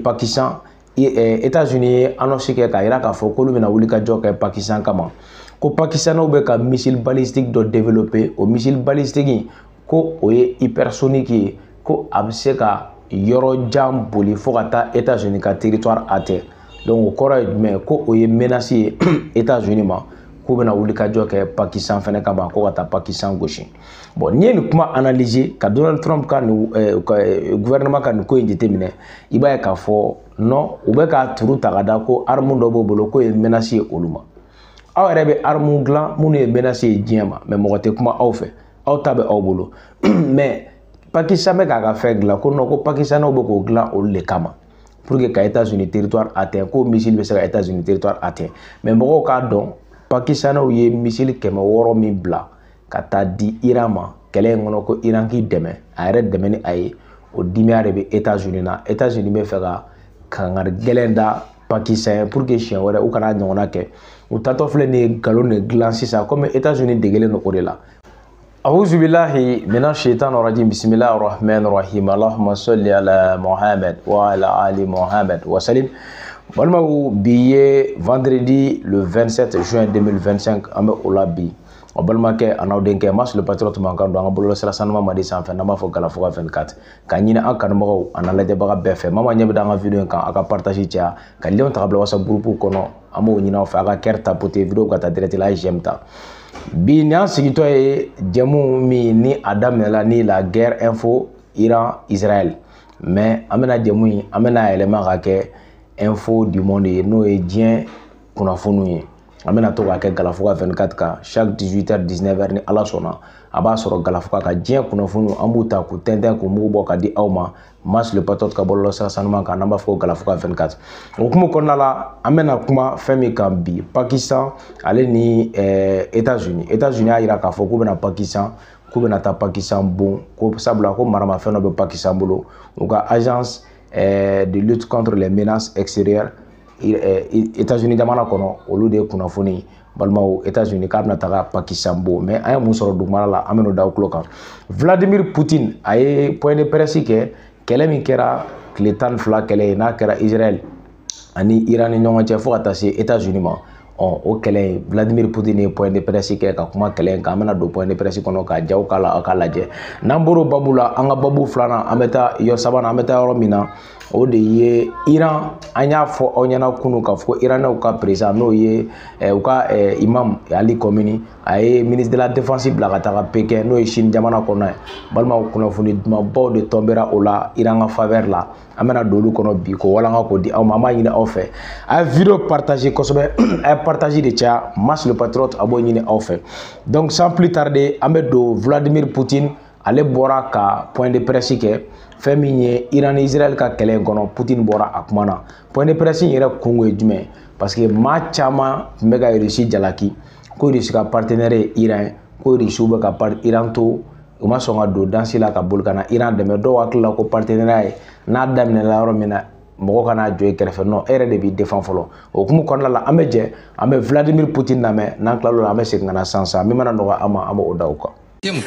Pakistan États-Unis annoncé que ka ira ka fɔ k'olu bɛna wuli ka jɔ kɛ Pakistan kama ko Pakistanw bɛ ka missile balistique dɔ développer o missile balistique ko o ye hypersonique ye ko a bɛ se ka yɔrɔ jan boli fo ka taa États-Unis ka territoire atteint donc o kɔrɔ ye jumɛn ko o ye menace ye États-Unis ma k'u bɛna wuli ka jɔ kɛ Pakistan fɛnɛ kama ko ka taa Pakistan gosi bon n'i ye nin kuma analyser ka Donald Trump ka gouvernement ka nin ko in jateminɛ i b'a ye k'a fɔ non u bɛ ka turu ta ka da ko arme dɔ b'o bolo ko ye menace ye olu ma aw yɛrɛ bɛ arme dilan minnu ye menace ye diɲɛ ma mais mɔgɔ tɛ kuma aw fɛ aw ta bɛ aw bolo mais Pakistan bɛ k'a ka fɛn dilan ko non ko Pakistanw bɛ k'o dilan olu de kama pour que ka États-Unis territoire atteint ko missile bɛ se ka États-Unis territoire atteint mais mɔgɔw k'a dɔn Pakistanw ye missile 600 min bila ka taa di Iran ma kɛlɛ in kɔnɔ ko Iran k'i dɛmɛ a yɛrɛ dɛmɛ ni a ye o dimiya de bɛ États-Unis na États-Unis bɛ fɛ ka kangari gɛlɛn da Pakistan pour que siɲɛ wɛrɛ u kana ɲɔgɔnna kɛ u tatɔ filɛ nin ye nkalon de dilan sisan comme États-Unis degelen don o de la أعوذ بالله من الشيطان الرجيم بسم الله الرحمن الرحيم اللهم صل على محمد وعلى آل محمد وسلم balimaw bi ye vendredi le 27 juin 2025 an bɛ o la bi o balimakɛ a n'aw denkɛ Mas le patriote man kan don an ka bɔlɔlɔsira sanuma Madi sanfɛ n'an b'a fɔ Galafoka 24 ka ɲini an kanubagaw a n'a lajɛbaga bɛɛ fɛ maa ɲɛ bɛ da an ka video in kan a ka partage caya ka lien ta ka bila WhatsApp groupe kɔnɔ an b'o ɲini aw fɛ a ka cœur tapoter video ka taa direct la j'aime ta bi ni an sigitɔ ye jɛmu min ni a daminɛla ni la guerre info Iran Israël mais an bɛna jɛmu in an bɛna yɛlɛma ka kɛ info du monde ye n'o ye diɲɛ kunnafoniw ye an bɛna to k'a kɛ Galafoka 24 kan chaque 18h 19h ni ala sɔnna a b'a sɔrɔ Galafoka ka diɲɛ kunnafoniw an b'u ta k'u tɛntɛn k'u mugu bɔ ka di aw ma Mas le patriote ka bɔlɔlɔsira sanuma kan n'an b'a fɔ Galafoka 24 o hukumu kɔnɔna la an bɛna kuma fɛn min kan bi Pakistan ale ni États-Unis y'a jira k'a fɔ k'u bɛna Pakistan k'u bɛna taa Pakistan bon ko sabula ko maramafɛn dɔ bɛ Pakistan bolo u ka agence de lutte contre les menaces extérieures États-Unis jamana kɔnɔ olu de ye kunnafoni balimaw États-Unis k'a bɛna taga Pakistan bon mais an ye mun sɔrɔ dugumana la an bɛn'o da aw tulo kan Vladimir Poutine a ye point de presse kɛ kɛlɛ min kɛra tile 12 kɛlɛ ye n'a kɛra Israël ani Iran ni ɲɔgɔn cɛ fo ka taa se États-Unis ma o kɛlɛ in Vladimir Poutine ye point de presse kɛ ka kuma kɛlɛ in kan an bɛna don point de presse kɔnɔ ka jaw k'a la aw k'a lajɛ n'an bɔr'o babu la an ka babu filanan an bɛ taa yɔrɔ sabanan an bɛ taa yɔrɔ min na o de ye Iran an y'a fɔ aw ɲɛna kunun k'a fɔ Iranɛw ka président n'o ye u ka imam Ali Khamenei a ye ministre de la défense bila ka taga Pékin n'o ye Chine jamana kɔnɔ ye balimaw kunnafoni dumanbaw de tombera o la Iran ka faveur la an bɛna don olu kɔnɔ bi ko walanga k'o di aw ma an b'a ɲini aw fɛ a ye video partager kosɛbɛ a ye partage de caya Mas le patriote a b'o ɲini aw fɛ donc sans plus tarder an bɛ don Vladimir Poutine ale bɔra ka point de presse kɛ fɛn min ye Iran ni Israël ka kɛlɛ in kɔnɔ Poutine bɔra a kuma na point de presse in yɛrɛ kun ye jumɛn parce que maa caman tun bɛ ka Russie jalaki ko Russie ka partenaire ye Iran ko Russie bɛ ka Iran to u ma sɔn ka don dansi la ka boli ka na Iran dɛmɛ dɔw hakili la ko partenaire ye n'a daminɛla yɔrɔ min na mɔgɔ kana jɔ i kɛrɛfɛ non e yɛrɛ de b'i défend fɔlɔ o hukumu kɔnɔna la an bɛ jɛ an bɛ Vladimir Poutine lamɛn n'an tilal'o la an bɛ segin ka na sisan min mana nɔgɔya an ma an b'o da o kan.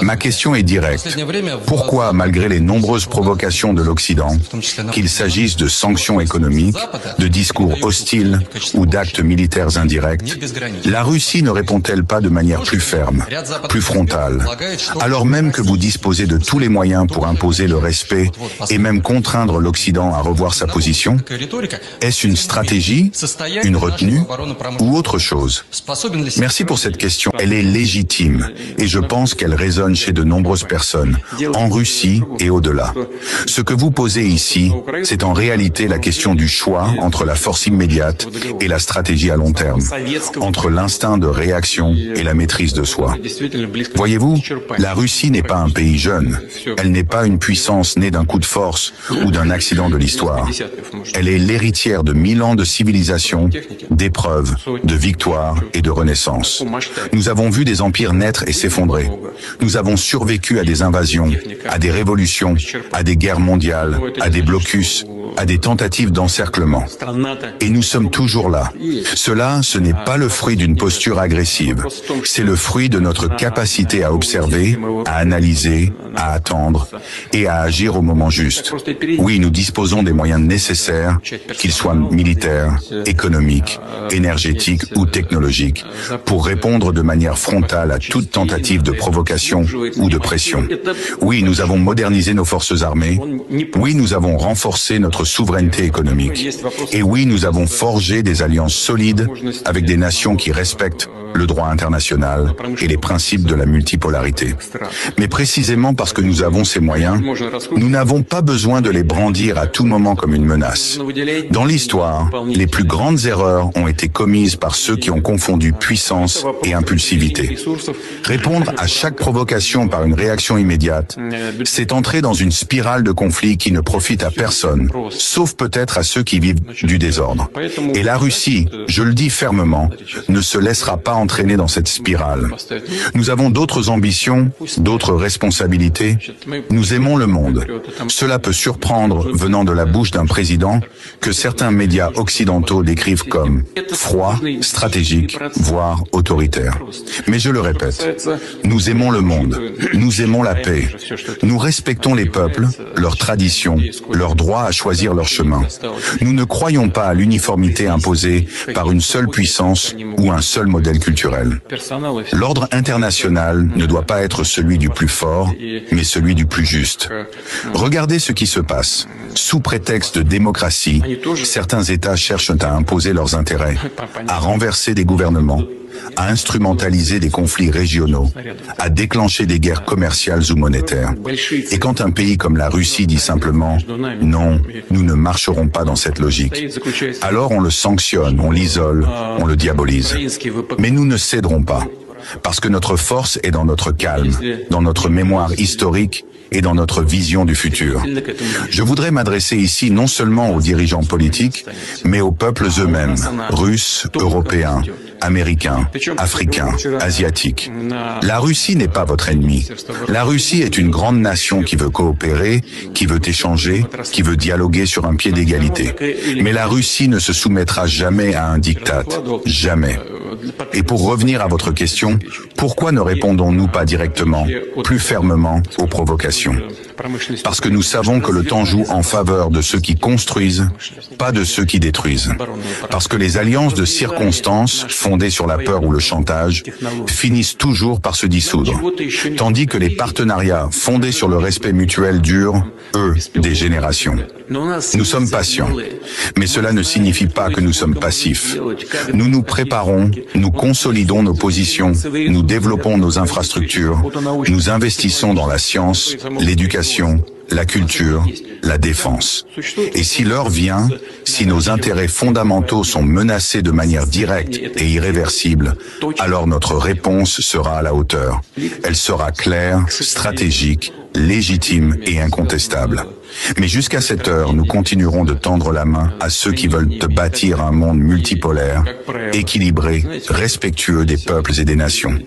Ma question est directe. Pourquoi, malgré les nombreuses provocations de l'Occident, qu'il s'agisse de sanctions économiques, de discours hostiles ou d'actes militaires indirects, la Russie ne répond-elle pas de manière plus ferme, plus frontale, alors même que vous disposez de tous les moyens pour imposer le respect et même contraindre l'Occident à revoir sa position? Est-ce une stratégie, une retenue ou autre chose? Merci pour cette question. Elle est légitime et je pense qu'elle résonne chez de nombreuses personnes, en Russie et au-delà. Ce que vous posez ici, c'est en réalité la question du choix entre la force immédiate et la stratégie à long terme, entre l'instinct de réaction et la maîtrise de soi. Voyez-vous, la Russie n'est pas un pays jeune. Elle n'est pas une puissance née d'un coup de force ou d'un accident de l'histoire. Elle est l'héritière de 1000 ans de civilisation, d'épreuves, de victoires et de renaissance. Nous avons vu des empires naître et s'effondrer. Nous avons survécu à des invasions, à des révolutions, à des guerres mondiales, à des blocus, à des tentatives d'encerclement. Et nous sommes toujours là. Cela, ce n'est pas le fruit d'une posture agressive. C'est le fruit de notre capacité à observer, à analyser, à attendre et à agir au moment juste. Oui, nous disposons des moyens nécessaires, qu'ils soient militaires, économiques, énergétiques ou technologiques, pour répondre de manière frontale à toute tentative de provocation ou de pression. Oui, nous avons modernisé nos forces armées. Oui, nous avons renforcé notre souveraineté économique. Et oui, nous avons forgé des alliances solides avec des nations qui respectent le droit international et les principes de la multipolarité. Mais précisément parce que nous avons ces moyens, nous n'avons pas besoin de les brandir à tout moment comme une menace. Dans l'histoire, les plus grandes erreurs ont été commises par ceux qui ont confondu puissance et impulsivité. Répondre à chaque provocation par une réaction immédiate, c'est entrer dans une spirale de conflit qui ne profite à personne, sauf peut-être à ceux qui vivent du désordre. Et la Russie, je le dis fermement, ne se laissera pas entraîner dans cette spirale. Nous avons d'autres ambitions, d'autres responsabilités. Nous aimons le monde. Cela peut surprendre venant de la bouche d'un président que certains médias occidentaux décrivent comme froid, stratégique, voire autoritaire. Mais je le répète, nous aimons le monde, nous aimons la paix, nous respectons les peuples, leurs traditions, leur droit à choisir leur chemin. Nous ne croyons pas à l'uniformité imposée par une seule puissance ou un seul modèle culturel. L'ordre international ne doit pas être celui du plus fort, mais celui du plus juste. Regardez ce qui se passe. Sous prétexte de démocratie, certains États cherchent à imposer leurs intérêts, à renverser des gouvernements, à instrumentaliser des conflits régionaux, à déclencher des guerres commerciales ou monétaires. Et quand un pays comme la Russie dit simplement « non, nous ne marcherons pas dans cette logique », alors on le sanctionne, on l'isole, on le diabolise. Mais nous ne céderons pas, parce que notre force est dans notre calme, dans notre mémoire historique et dans notre vision du futur. Je voudrais m'adresser ici non seulement aux dirigeants politiques, mais aux peuples eux-mêmes, russes, européens, américains, africains, asiatiques. La Russie n'est pas votre ennemi. La Russie est une grande nation qui veut coopérer, qui veut échanger, qui veut dialoguer sur un pied d'égalité. Mais la Russie ne se soumettra jamais à un diktat. Jamais. Et pour revenir à votre question, pourquoi ne répondons-nous pas directement, plus fermement aux provocations? Parce que nous savons que le temps joue en faveur de ceux qui construisent, pas de ceux qui détruisent. Parce que les alliances de circonstances, fondées sur la peur ou le chantage, finissent toujours par se dissoudre. Tandis que les partenariats fondés sur le respect mutuel durent, eux, des générations. Nous sommes patients, mais cela ne signifie pas que nous sommes passifs. Nous nous préparons, nous consolidons nos positions, nous développons nos infrastructures, nous investissons dans la science, l'éducation, la culture, la défense. Et si l'heure vient, si nos intérêts fondamentaux sont menacés de manière directe et irréversible, alors notre réponse sera à la hauteur. Elle sera claire, stratégique, légitime et incontestable. Mais jusqu'à cette heure, nous continuerons de tendre la main à ceux qui veulent bâtir un monde multipolaire, équilibré, respectueux des peuples et des nations.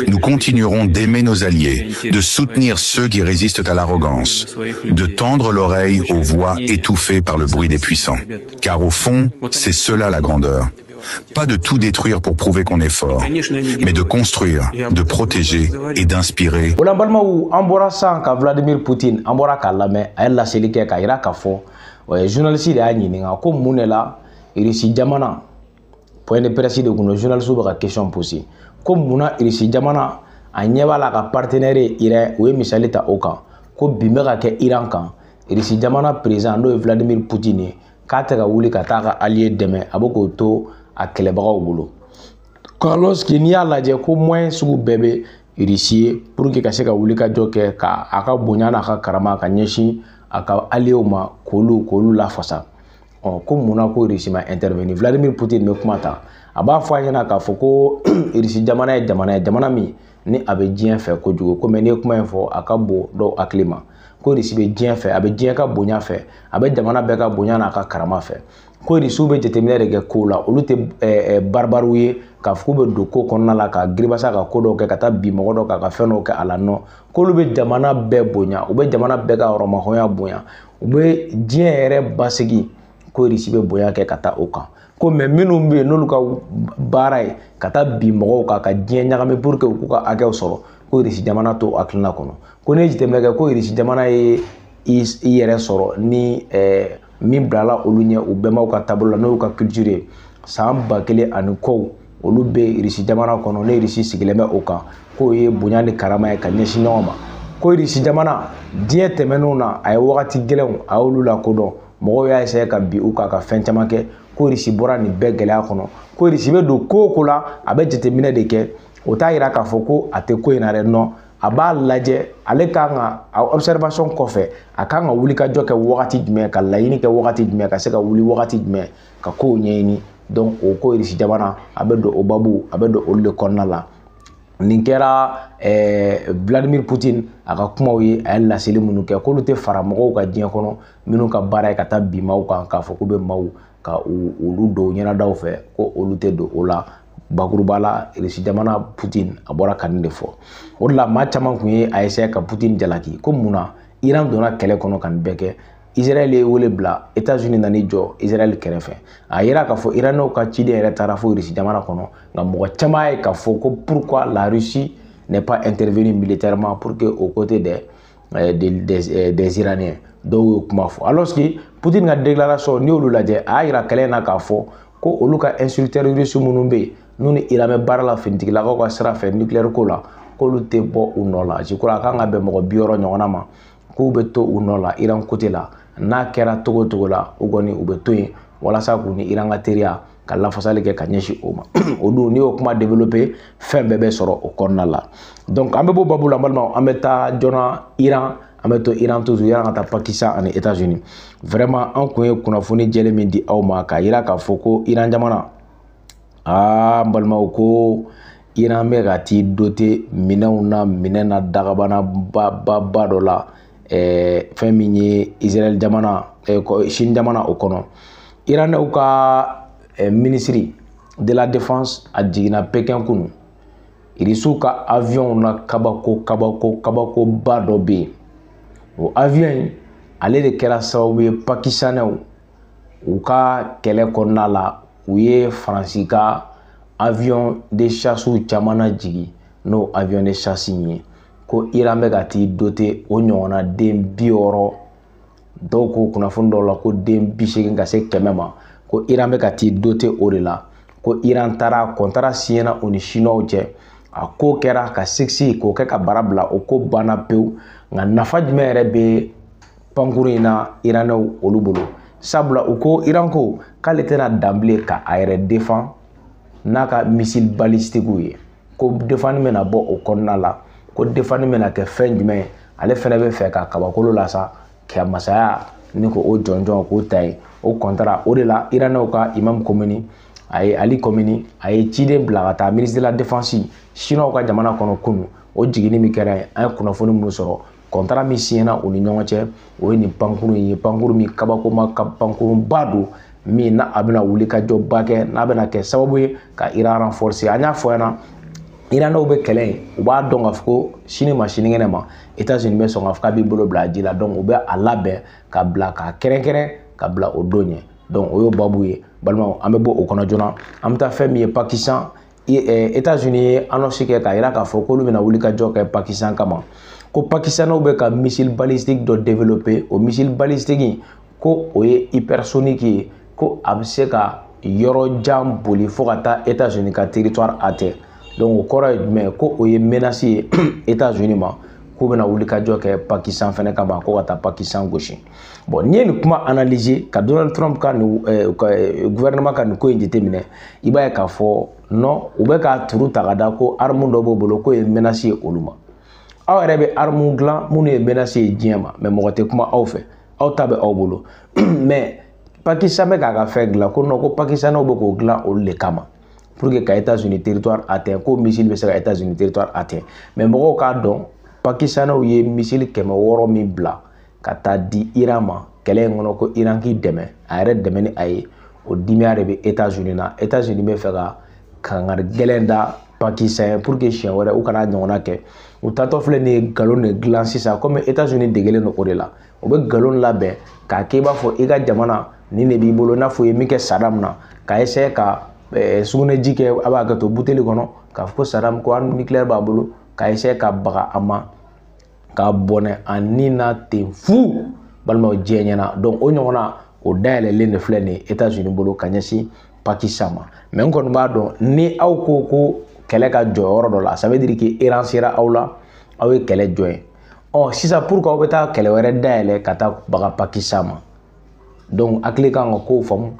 Nous continuerons d'aimer nos alliés, de soutenir ceux qui résistent à l'arrogance, de tendre l'oreille aux voix étouffées par le bruit des puissants. Car au fond, c'est cela la grandeur. Pas de tout détruire pour prouver qu'on est fort, mais de construire, de protéger et d'inspirer. Vladimir Poutine, journaliste de Anyininga, comme Mounela, Irissi Jamana, point de presse de Gouno, journal sur la question posée. Comme Mouna, Irissi Jamana, a Niavala partenaire Iran ou Misalita Oka, comme Bimera ke Irankan, Irissi Jamana président de Vladimir Poutine, Katara Wuli Katara allié demain, Abokoto, à Kelebao Boulot. Carlos Kenya l'a dit qu'au moins sous bébé, Irissi, pour que Kaseka Wulika Joke, Aka Bonyana Karama Kanyeshi, Aka Alioma, Kolu la Fassa. Comme Monaco Irissi m'a intervenu, Vladimir Poutine me kumata. Aba Fayana Kafoko, Irissi Jamana mi, ni avait bien fait Kojugo, comme ne comment info, Akabo, do Aklima. ko Russie be diɲɛ fɛ a be diɲɛ ka bonya fɛ a be jamana bɛɛ ka bonya n'a ka karama fɛ ko Russie be jateminɛ de kɛ ko la olu tɛ barbaru ye ka fɔ be don ko kɔnɔna la ka gribasa ka ko dɔ kɛ ka taa bi mɔgɔ dɔ ka fɛn dɔ kɛ a la nɔ k'olu be jamana bɛɛ bonya u be jamana bɛɛ ka hɔrɔnmahɔnya bonya u be diɲɛ yɛrɛ basigi ko Russie be bonya kɛ ka taa o kan ko mais minnu be n'olu ka baara ye ka taa bi mɔgɔw ka diɲɛ ɲagami pour que u k'u ka hakɛw sɔrɔ ko Russie jamana to hakilina kɔnɔ ko ne jateminɛ kɛ ko Russie jamana ye i yɛrɛ sɔrɔ ni min bilala olu ɲɛ u bɛnbaw ka taabolo la n'o ka culture ye san 1000 ani kɔw olu be Russie jamana kɔnɔ ne Russie sigilen bɛ o kan ko ye bonya ni karama ye ka ɲɛsin ɲɔgɔn ma ko Russie jamana diɲɛ tɛmɛnenw na a ye wagati gɛlɛnw a y'olu la kodɔn mɔgɔw y'a essayer ka bi u ka fɛn caman kɛ ko Russie bɔra nin bɛɛ gɛlɛya kɔnɔ ko Russie be don ko ko la a be jateminɛ de kɛ o t'a yira k'a fɔ ko a tɛ ko in na dɛ non a b'a lajɛ ale kan ka observation kɔfɛ a kan ka wuli ka jɔ kɛ wagati jumɛn ka laɲini kɛ wagati jumɛn ka se ka wuli wagati jumɛn ka kow ɲɛɲini donc o ko Russie jamana a be don o babu a be don olu de kɔnɔna la nin kɛra Vladimir Poutine a ka kumaw ye a ye laseli minnu kɛ k'olu tɛ fara mɔgɔw ka diɲɛ kɔnɔ minnu ka baara ye ka taa bi maaw kan k'a fɔ k'u bɛ maaw ka olu don ɲɛnadaw fɛ ko olu tɛ don o la bakuruba la Russie jamana Poutine a bɔra ka nin de fɔ o de la maa caman kun ye a essayé ka Poutine jalaki ko mun na Iran donna kɛlɛ kɔnɔ ka nin bɛɛ kɛ Israël ye wele bila États-Unis nani jɔ Israël kɛrɛfɛ a yira k'a fɔ Iranɛw ka ciden yɛrɛ taara fo Russie jamana kɔnɔ nka mɔgɔ caman ye k'a fɔ ko pourquoi la Russie n'est pas intervenue militairement pour que aux côtés des Iraniens dɔw y'o kuma fɔ alors que Poutine ka déclaration n'i y'olu lajɛ a y'a yira kɛlɛ in na k'a fɔ ko olu ka instructeurs russes minnu bɛ yen n'u ni Iran bɛ baara la finitigilakaw ka sira fɛ nucléaire ko la k'olu tɛ bɔ u nɔ la je crois a kan ka bɛn mɔgɔ 60 ɲɔgɔnna ma k'u bɛ to u nɔ la Iran côté la n'a kɛra togo togo la u kɔni u bɛ to yen walasa k'u ni Iran ka teriya ka lafasali kɛ ka ɲɛsin o ma o dun n'i y'o kuma développer fɛn bɛɛ bɛ sɔrɔ o kɔnɔna la donc an bɛ bɔ babu la n balimaw an bɛ taa joona Iran an bɛ to Iran toujours Iran ka taa Pakistan ani États-Unis vraiment an kun ye kunnafoni jɛlen min di aw ma k'a yira k'a fɔ ko Iran jamana n balimaw ko Iran bɛ ka t'i doter minɛnw na minɛn na dagabana ba dɔ la fɛn min ye Israël jamana Chine jamana o kɔnɔ Iranɛw ka ministre de la défense a jiginna Pékin kunu Russiw ka avion na kabako ba dɔ bɛ yen o avion in ale de kɛra sababu ye Pakistanɛw u ka kɛlɛ kɔnɔna la u ye Faransi ka avion de chasse caman jigi n'o avion de chasse ye ko Iran bɛ ka t'i doter o ɲɔgɔnna den 60 dɔw ko kunnafoni dɔw la ko den 80 ka se 100 ma ko Iran bɛ ka t'i doter o de la ko Iran taara contrat signé o ni Chinois cɛ a ko kɛra ka sexy k'o kɛ ka bara bila o ko banna pewu nka nafa jumɛn yɛrɛ bɛ pankuru in na Iranɛw olu bolo sabula u ko Iran ko k'ale tɛna dan bilen ka a yɛrɛ défend n'a ka missile balistique ye ko défense bɛna bɔ o kɔnɔna la ko défense bɛna kɛ fɛn jumɛn ale fɛnɛ bɛ fɛ ka kabakolo la sa kɛ masaya ni ko o jɔnjɔn k'o ta ye o contrat o de la Iranɛw ka Imam Khomeini Ali Khomeini a ye ciden bila ka taa ministre de la défense Chinois ka jamana kɔnɔ kunu o jiginni min kɛra an ye kunnafoni minnu sɔrɔ contrat min signé u ni ɲɔgɔn cɛ o ye nin pankuru ye pankuru min kabakoma ka pankuruba don min na a bɛna wuli ka jɔ ba kɛ n'a bɛna kɛ sababu ye ka Iran renforcer an y'a fɔ yan na Iranɛw bɛ kɛlɛ in u b'a dɔn k'a fɔ ko sini ma sinikɛnɛ ma États-Unis bɛ sɔn k'a fɔ k'a b'i bolo bila ji la donc u bɛ a labɛn ka bila ka kɛrɛnkɛrɛn ka bila o don ɲɛ donc o y'o babu ye balimaw an bɛ bɔ o kɔnɔ joona an bɛ taa fɛn min ye Pakistan États-Unis ye annonce kɛ k'a yira k'a fɔ k'olu bɛna wuli ka jɔ kɛ Pakistan kama ko Pakistanɛw bɛ ka missile balistique dɔ développer o missile balistique ko o ye hypersonique ye ko a bɛ se ka yɔrɔ jan boli fo ka taa États-Unis ka territoire atteint donc o kɔrɔ ye jumɛn ko o ye menace ye États-Unis ma k'u bɛna wuli ka jɔ kɛ Pakistan fɛnɛ kama ko ka taa Pakistan gosi bon n'i ye nin kuma analyser ka Donald Trump ka nin gouvernement ka nin ko in jateminɛ i b'a ye k'a fɔ non u bɛ ka turu ta ka da ko arme dɔ b'o bolo ko ye menace ye olu ma aw yɛrɛ bɛ arme dilan minnu ye menace ye diɲɛ ma mais mɔgɔ tɛ kuma aw fɛ aw ta bɛ aw bolo mais Pakistan bɛ k'a ka fɛn dilan ko non ko Pakistanɛw bɛ k'o dilan olu de kama pour que ka États-Unis territoire atteint ko missile bɛ se ka États-Unis territoire atteint mais mɔgɔw k'a dɔn Pakistanɛw ye missile 600 min bila ka taa di Iran ma kɛlɛ in kɔnɔ ko Iran k'i dɛmɛ a yɛrɛ dɛmɛ ni a ye o dimiya de bɛ États-Unis na États-Unis bɛ fɛ ka kangari gɛlɛn da Pakistan pour que siɲɛ wɛrɛ u kana ɲɔgɔnna kɛ u taatɔ filɛ nin ye nkalon de dilan sisan comme États-Unis degelen don o de la u bɛ nkalon labɛn k'a kɛ i b'a fɔ i ka jamana nin de b'i bolo n'a fɔ i ye min kɛ Saddam na ka essayer ka sugunɛji kɛ a b'a kɛ to buteli kɔnɔ k'a fɔ ko Saddam ko arme nucléaire b'a bolo ka essayer ka baga a ma k'a bɔnɛ a ni na ten fu balimaw diɲɛ ɲɛna donc o ɲɔgɔnna o dayɛlɛlen de filɛ nin ye États-Unis bolo ka ɲɛsin Pakistan ma mais n kɔni b'a dɔn ni aw ko ko kɛlɛ ka jɔ yɔrɔ dɔ la ça veut dire que Iran sera aw la aw ye kɛlɛ jɔ ye sisan pourquoi aw bɛ taa kɛlɛ wɛrɛ dayɛlɛ ka taa baga Pakistan ma donc hakili kan ka kow faamu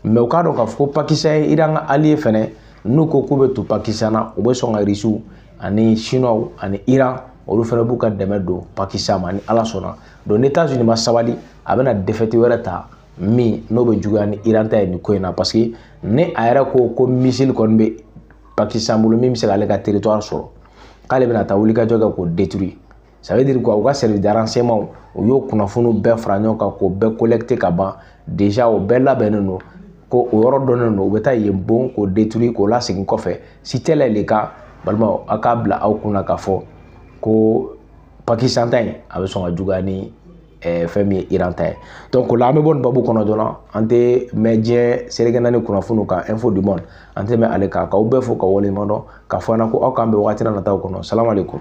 mais u k'a dɔn k'a fɔ ko Pakistan ye Iran ka allié fɛnɛ n'u ko k'u bɛ to Pakistan na u bɛ sɔn ka Rusiw ani Chinois ani Iran olu fɛnɛ b'u ka dɛmɛ don Pakistan ma ni Ala sɔnna donc ni États-Unis ma sabali a bɛna défaite wɛrɛ ta min n'o bɛ juguya ni Iran ta ye nin ko in na parce que ni a yɛrɛ ko missile kɔni bɛ Pakistan bolo min bɛ se k'ale ka territoire sɔrɔ k'ale bɛna taa wulikajɔ kɛ k'o détruire ça veut dire quoi u ka service de renseignement u y'o kunnafoniw bɛɛ fara ɲɔgɔn kan k'o bɛɛ collecter ka ban déjà o bɛɛ labɛnnen don ko o yɔrɔ dɔnnen don u bɛ taa yen bon k'o détruire k'o lasegin kɔfɛ si tel est le cas balimaw a k'a bila aw kunna k'a fɔ ko Pakistan ta in a bɛ sɔn ka juguya ni fɛn min ye Iran ta ye donc o la an bɛ bɔ nin babu kɔnɔ joona an tɛ mɛn diɲɛ seleke naani kunnafoniw kan info du monde an tɛ mɛn ale kan k'aw bɛɛ fo ka waleɲuman dɔn k'a fɔ an ɲɛna ko aw k'an bɛn wagati nataw kɔnɔ salamu aleykum